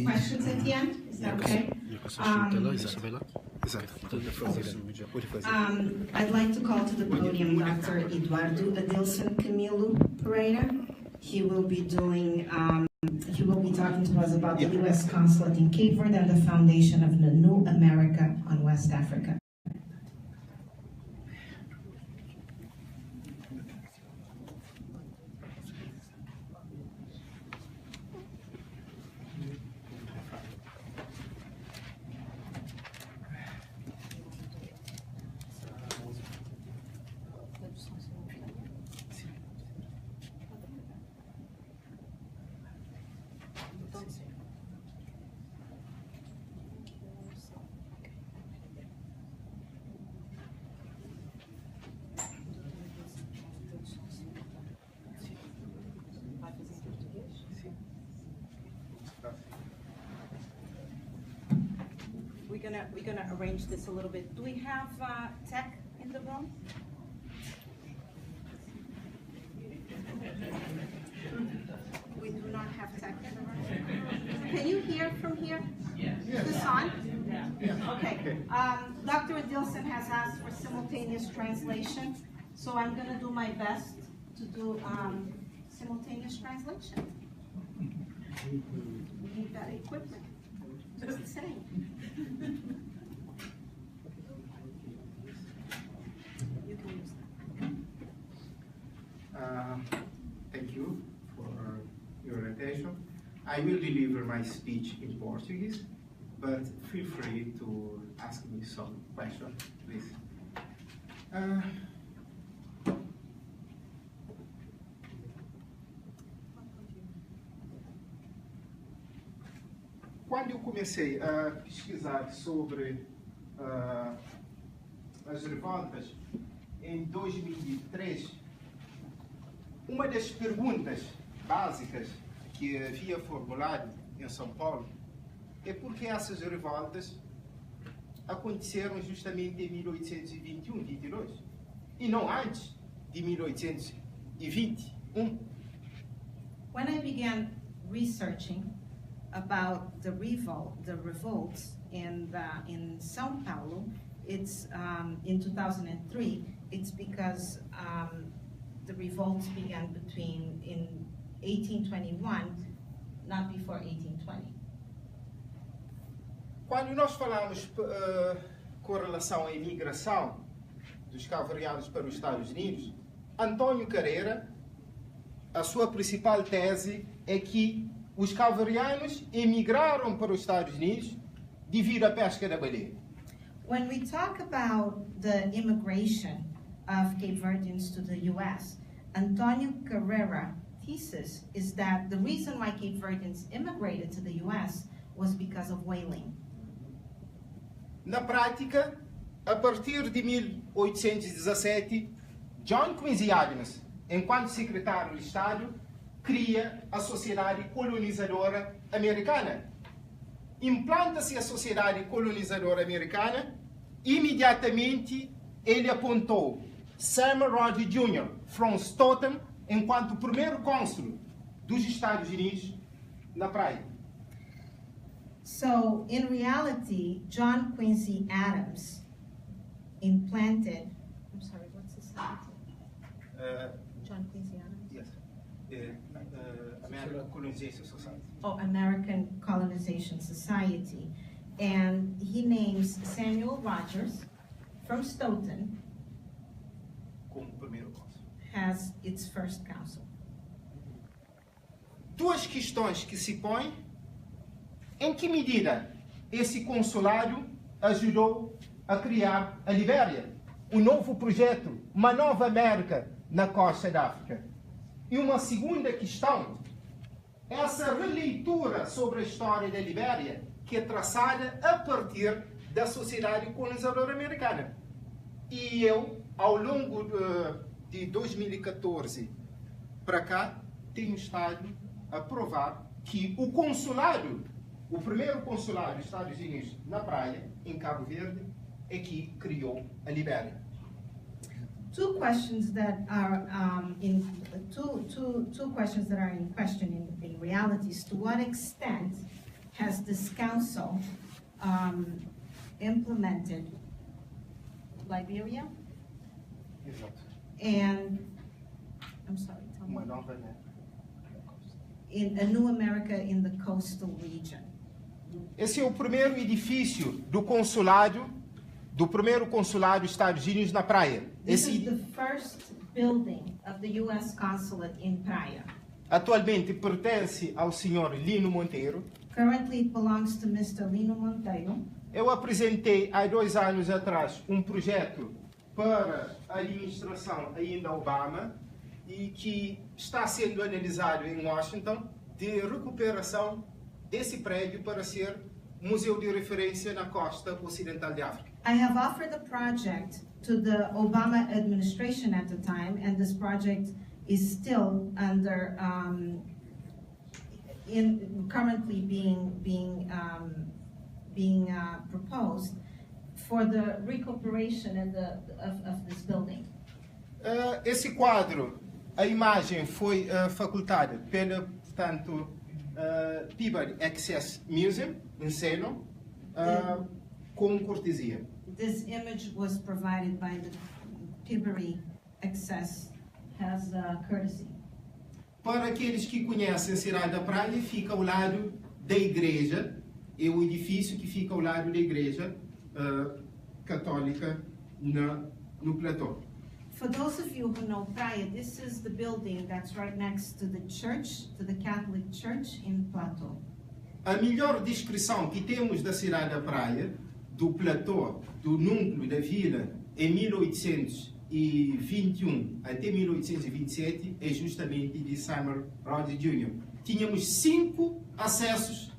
questions at the end. Is that okay? I'd like to call to the podium Dr. Eduardo Adilson Camilo Pereira. He will be talking to us about the U.S. consulate in Cape Verde and the foundation of the New America on West Africa. We're gonna arrange this a little bit. Do we have tech in the room? We do not have tech in the room. Can you hear from here? Yes. Is this on? Yeah. Okay. Dr. Adilson has asked for simultaneous translation, so I'm gonna do my best to do simultaneous translation. We need that equipment. Just saying. You can use that. Thank you for your attention. I will deliver my speech in Portuguese, but feel free to ask me some questions, please. Quando eu comecei a pesquisar sobre as revoltas em 2003, uma das perguntas básicas que havia formulado em São Paulo é por que essas revoltas aconteceram justamente em 1821, 22, e não antes de 1821. When I began researching about the revolts in São Paulo, it's in 2003. It's because the revolts began in 1821, not before 1820. Quando nós falamos com relação à imigração dos cabo-verdianos para os Estados Unidos, Antônio Carreira, a sua principal tese é que os cabo-verdianos emigraram para os Estados Unidos devido à pesca da baleia. When we talk about the immigration of Cape Verdeans to the U.S., Antonio Carrera's thesis is that the reason why Cape Verdeans immigrated to the U.S. was because of whaling. Na prática, a partir de 1817, John Quincy Adams, enquanto secretário de Estado, cria a Sociedade Colonizadora Americana. Implanta-se a Sociedade Colonizadora Americana, imediatamente ele apontou Sam Rodgers Jr. from Stoughton enquanto primeiro cônsul dos Estados Unidos na praia. So, in reality, John Quincy Adams implanted, I'm sorry, what's the society? John Quincy Adams? Yes. American Colonization Society. Oh, American Colonization Society. And he names Samuel Rogers from Stoughton como primeiro cônsul. As its first consul. Duas questões que se põem: em que medida esse consulado ajudou a criar a Libéria, um novo projeto, uma nova América na costa da África? E uma segunda questão, essa releitura sobre a história da Libéria, que é traçada a partir da Sociedade Colonizadora Americana. E eu, ao longo de 2014 para cá, tenho estado a provar que o consulado, o primeiro consulado dos Estados Unidos na praia, em Cabo Verde, é que criou a Libéria. Two questions that are in question in reality is to what extent has this council implemented Liberia Exato. and, I'm sorry, tell me. Uma nova, né? In a new America in the coastal region. Esse é o primeiro edifício do consulado, do primeiro consulado dos Estados Unidos na praia. This is the first building of the U.S. consulate in Praia. Atualmente pertence ao senhor Lino Monteiro. Currently it belongs to Mr. Lino Monteiro. Eu apresentei há 2 anos atrás um projeto para a administração ainda Obama e que está sendo analisado em Washington de recuperação desse prédio para ser museu de referência na costa ocidental de África. I have offered the project to the Obama administration at the time, and this project is still under currently being proposed for the recuperation of this building. Esse quadro, a imagem foi facultada pela, portanto, Peabody Access Museum, em Salem, com cortesia. This image was provided by the Peabody Access as courtesy. Para aqueles que conhecem a cidade da praia, fica ao lado da igreja, é o edifício que fica ao lado da igreja católica no platô. For those of you who know Praia, this is the building that's right next to the church, to the Catholic Church in Plateau. A melhor descrição que temos da cidade da praia, do platô, do núcleo da vila, em 1821 até 1827, é justamente de Samuel Rogers Jr. Tínhamos 5 acessos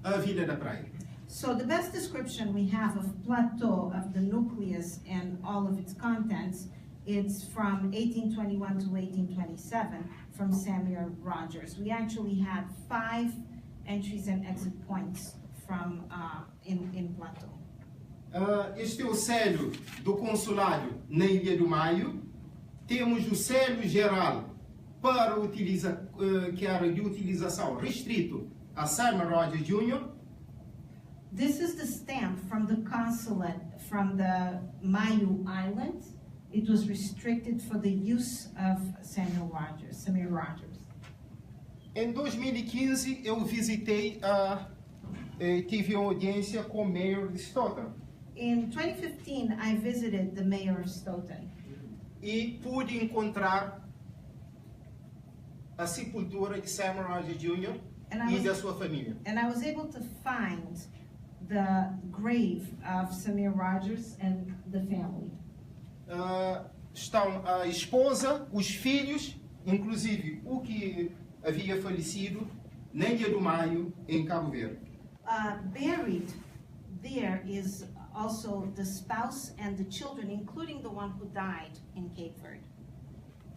à vila da praia. So the best description we have of Plateau, of the nucleus and all of its contents, it's from 1821 to 1827 from Samuel Rogers. We actually had 5 entries and exit points from in Plateau. Este é o selo do consulado na Ilha do Maio. Temos o selo geral para que era de utilização restrito a Samuel Rogers Jr. This is the stamp from the consulate from the Maio Island. It was restricted for the use of Samuel Rogers. Em 2015 eu visitei tive uma audiência com o mayor de Stoughton. In 2015, I visited the mayor of Stoughton. E pude encontrar a sepultura de Samuel Rogers Jr. e da sua família. And I was able to find the grave of Samuel Rogers and the family. Estão a esposa, os filhos, inclusive o que havia falecido na Ilha do Maio, em Cabo Verde. Buried there is also the spouse and the children, including the one who died in Cape Verde.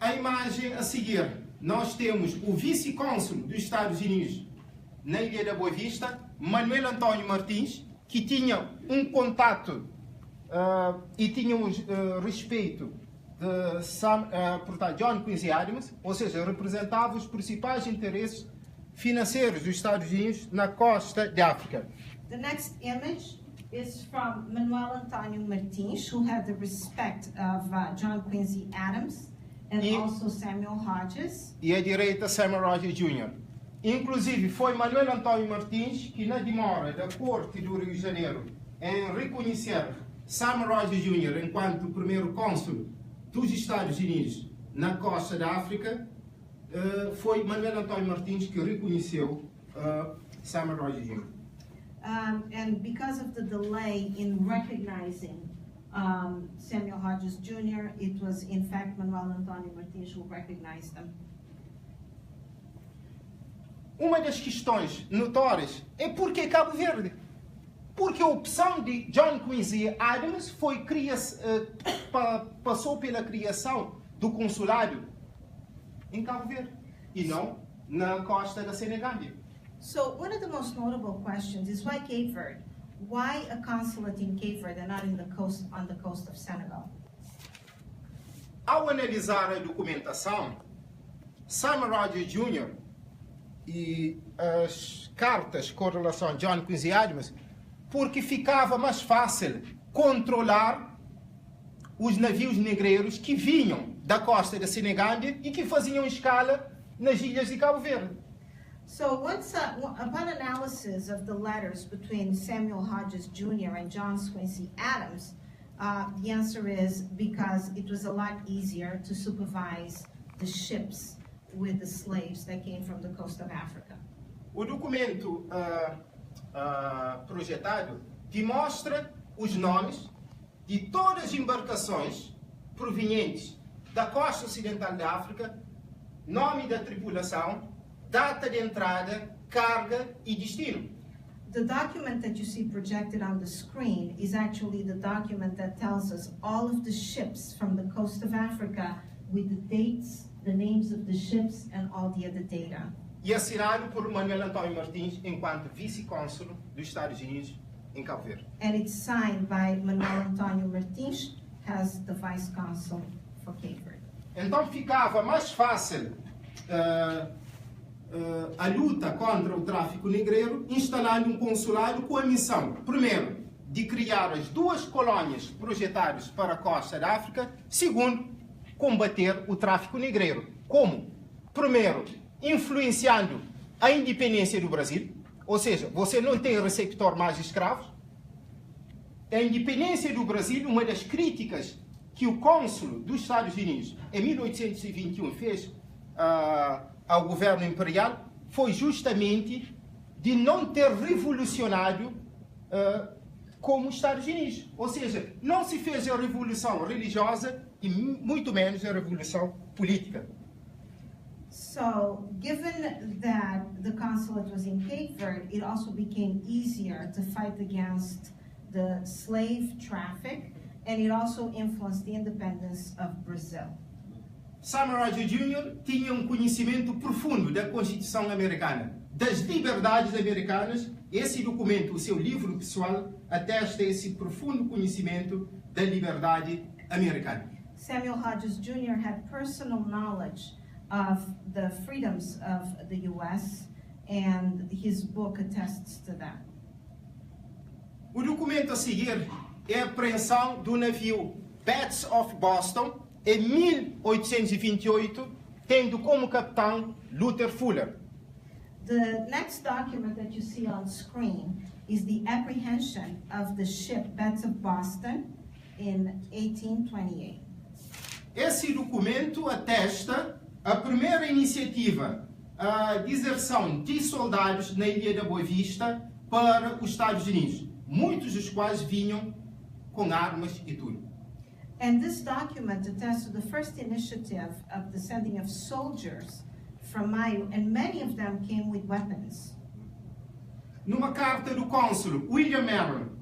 A imagem a seguir, nós temos o vice-cônsul dos Estados Unidos na Ilha da Boa Vista, Manuel Antônio Martins, que tinha um contato e tinha respeito de portanto, John Quincy Adams, ou seja, representava os principais interesses financeiros dos Estados Unidos na costa de África. The next image is from Manuel Antônio Martins, who had the respect of John Quincy Adams and also Samuel Rogers. E à direita, Samuel Rogers Jr. Inclusive, foi Manuel Antônio Martins que, na demora da Corte do Rio de Janeiro em reconhecer Samuel Rogers Jr. enquanto primeiro cônsul dos Estados Unidos na costa da África, foi Manuel Antônio Martins que reconheceu Samuel Rogers Jr. And because of the delay in recognizing Samuel Rogers Jr., it was in fact Manuel Antônio Martins who recognized them. Uma das questões notórias é por que Cabo Verde? Porque a opção de John Quincy Adams foi passou pela criação do consulado em Cabo Verde e não na costa da Senegambia. So one of the most notable questions is why Cape Verde? Why a consulate in Cape Verde and not in the coast, on the coast of Senegal? Ao analisar a documentação, Samuel Rogers Jr. e as cartas com relação a John Quincy Adams, porque ficava mais fácil controlar os navios negreiros que vinham da costa da Senegândia e que faziam escala nas ilhas de Cabo Verde. So upon analysis of the letters between Samuel Hodges Jr. and John Quincy Adams, the answer is because it was a lot easier to supervise the ships with the slaves that came from the coast of Africa. O documento projetado demonstra os nomes de todas as embarcações provenientes da costa ocidental da África, nome da tripulação, data de entrada, carga e destino. The document that you see projected on the screen is actually the document that tells us all of the ships from the coast of Africa with the dates, the names of the ships, and all the other data. E assinado por Manuel Antônio Martins enquanto vice-cônsul dos Estados Unidos em Cabo Verde. And it's signed by Manuel Antônio Martins, as the vice consul for Cape Verde. Então ficava mais fácil a luta contra o tráfico negreiro, instalando um consulado com a missão, primeiro, de criar as duas colônias projetadas para a costa da África, segundo, combater o tráfico negreiro. Como? Primeiro, influenciando a independência do Brasil, ou seja, você não tem receptor mais de escravos. A independência do Brasil, uma das críticas que o cônsul dos Estados Unidos, em 1821, fez ao governo imperial, foi justamente de não ter revolucionado como os Estados Unidos. Ou seja, não se fez a revolução religiosa e muito menos a revolução política. So, given that the consulate was in Cape Verde, it also became easier to fight against the slave traffic, and it also influenced the independence of Brazil. Samuel Hodges Jr. tinha um conhecimento profundo da Constituição americana, das liberdades americanas. Esse documento, o seu livro pessoal, atesta esse profundo conhecimento da liberdade americana. Samuel Hodges Jr. had personal knowledge of the freedoms of the U.S., and his book attests to that. O documento a seguir é a apreensão do navio Bats of Boston, em 1828, tendo como capitão Luther Fuller. The next document that you see on screen is the apprehension of the ship Bats of Boston in 1828. Esse documento atesta a primeira iniciativa, a deserção de soldados na Ilha da Boa Vista para os Estados Unidos, muitos dos quais vinham com armas e tudo. And this document attests to the first initiative of the sending of soldiers from Maio, and many of them came with weapons. Numa carta do cônsul William Merrill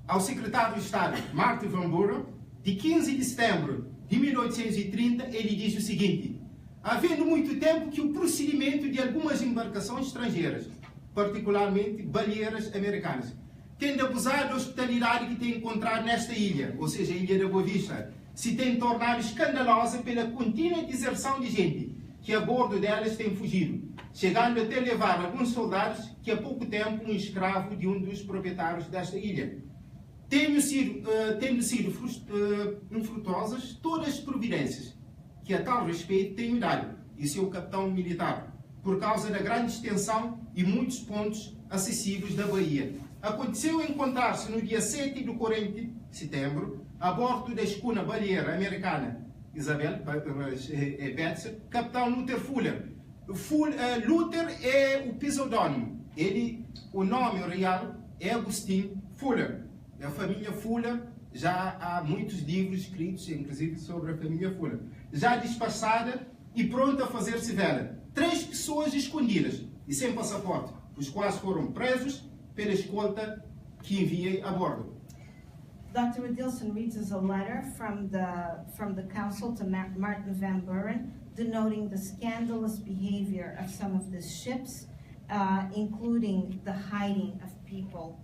ao secretário de Estado Martin Van Buren, de 15 de setembro de 1830, ele diz o seguinte: havendo muito tempo que o procedimento de algumas embarcações estrangeiras, particularmente baleeiras americanas, tendo abusado da hospitalidade que tem encontrado nesta ilha, ou seja, a Ilha da Boa Vista, se tem tornado escandalosa pela contínua deserção de gente que a bordo delas tem fugido, chegando até levar alguns soldados que há pouco tempo um escravo de um dos proprietários desta ilha. Tendo sido infrutuosas todas as providências que a tal respeito tenho dado, e seu capitão militar, por causa da grande extensão e muitos pontos acessíveis da Bahia. Aconteceu encontrar-se no dia 7 do corrente de setembro, a bordo da escuna baleeira americana Isabel Betts, capitão Luther Fuller. Luther é o pseudônimo. O nome real é Agustin Fuller. A família Fuller, já há muitos livros escritos, inclusive sobre a família Fuller. Já despachada e pronta a fazer-se velha. 3 pessoas escondidas e sem passaporte, os quais foram presos pela escolta que enviei a bordo. Dr. Adilson reads us a letter from the council to Martin Van Buren, denoting the scandalous behavior of some of the ships, including the hiding of people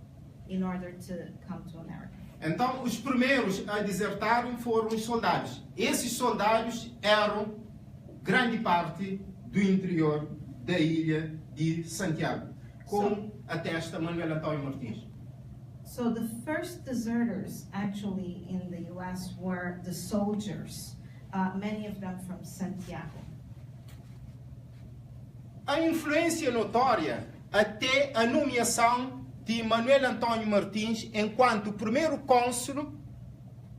in order to come to America. Então, os primeiros a desertarem foram os soldados. Esses soldados eram grande parte do interior da ilha de Santiago, como atesta Manuel Antônio Martins. So the first deserters actually in the US were the soldiers, many of them from Santiago. A influência notória até a nomeação de Manuel Antônio Martins enquanto primeiro cônsul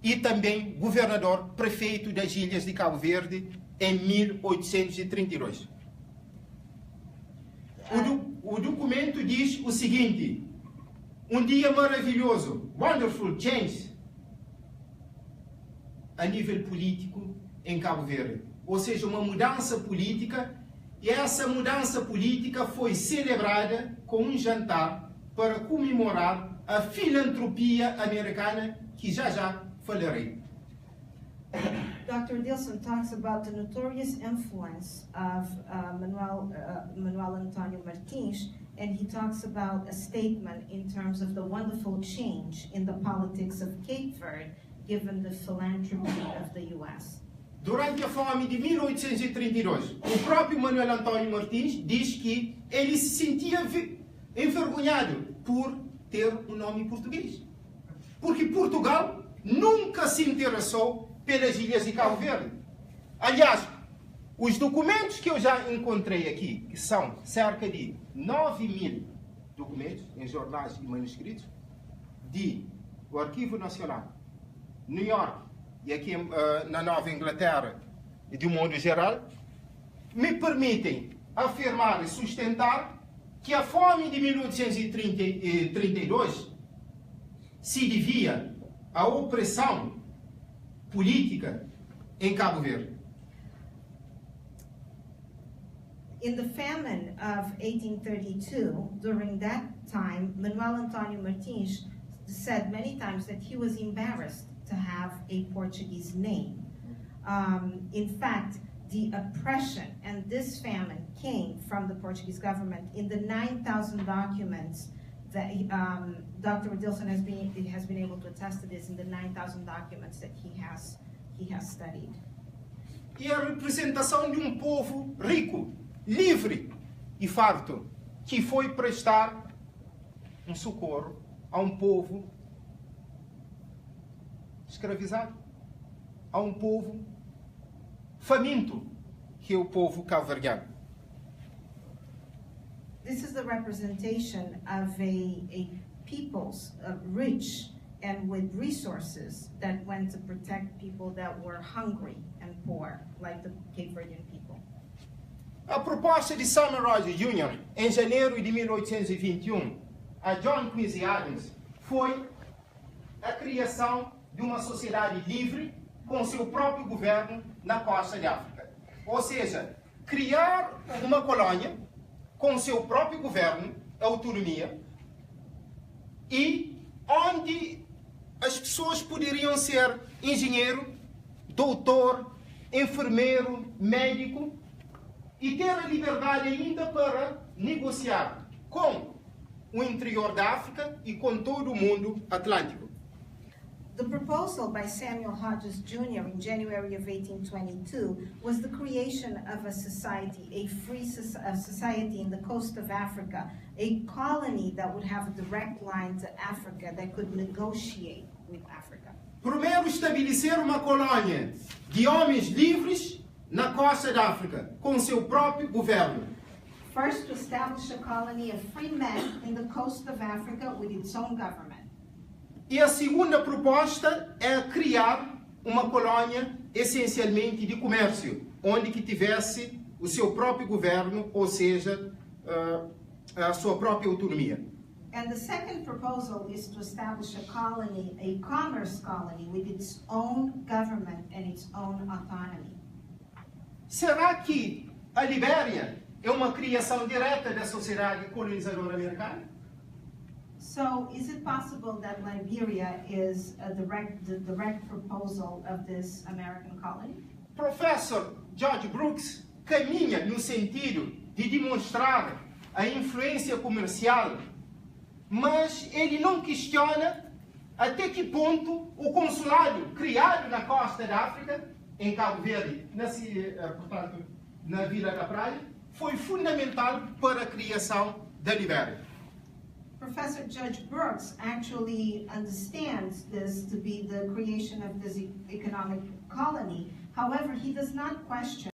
e também governador prefeito das Ilhas de Cabo Verde em 1832. O documento diz o seguinte: um dia maravilhoso, wonderful change, a nível político em Cabo Verde. Ou seja, uma mudança política, e essa mudança política foi celebrada com um jantar para comemorar a filantropia americana, que já falarei. Dr. Dilson talks about the notorious influence of Manuel Antônio Martins, and he talks about a statement in terms of the wonderful change in the politics of Cape Verde, given the philanthropy of the U.S. Durante a fome de 1832, o próprio Manuel Antônio Martins diz que ele se sentia envergonhado por ter um nome português. Porque Portugal nunca se interessou pelas Ilhas de Cabo Verde. Aliás, os documentos que eu já encontrei aqui, que são cerca de 9.000 documentos em jornais e manuscritos, do Arquivo Nacional, New York e aqui na Nova Inglaterra e de um modo geral, me permitem afirmar e sustentar que a fome de 1832 se devia à opressão política em Cabo Verde. In the famine of 1832, during that time, Manuel Antônio Martins said many times that he was embarrassed to have a Portuguese name. In fact, the oppression and this famine came from the Portuguese government. In the 9,000 documents that Dr. Dilson has been able to attest to this, in the 9,000 documents that he has studied. E a representação de um povo rico, livre e farto, que foi prestar um socorro a um povo escravizado, a um povo faminto, que é o povo cabo-verdiano. This is the representation of a peoples rich and with resources that went to protect people that were hungry and poor, like the Cape Verdean people. A proposta de Samuel Rogers Jr., em janeiro de 1821, a John Quincy Adams, foi a criação de uma sociedade livre com seu próprio governo na costa de África. Ou seja, criar uma colônia com seu próprio governo, autonomia, e onde as pessoas poderiam ser engenheiro, doutor, enfermeiro, médico, e ter a liberdade ainda para negociar com o interior da África e com todo o mundo atlântico. The proposal by Samuel Hodges Jr. in January of 1822 was the creation of a society, a free society in the coast of Africa, a colony that would have a direct line to Africa, that could negotiate with Africa. Primeiro, estabelecer uma colônia de homens livres na costa da África, com seu próprio governo. First, to establish a colony of free men in the coast of Africa with its own government. E a segunda proposta é criar uma colônia essencialmente de comércio, onde que tivesse o seu próprio governo, ou seja, a sua própria autonomia. And the second proposal is to establish a colony, a commerce colony, with its own government and its own autonomy. Será que a Libéria é uma criação direta da sociedade colonizadora americana? So, is it possible that Liberia is the direct proposal of this American colony? Professor George Brooks caminha no sentido de demonstrar a influência comercial, mas ele não questiona até que ponto o consulado criado na costa da África, em Cabo Verde, portanto, na Vila da Praia, foi fundamental para a criação da Libéria. Professor Judge Brooks actually understands this to be the creation of this economic colony. However, he does not question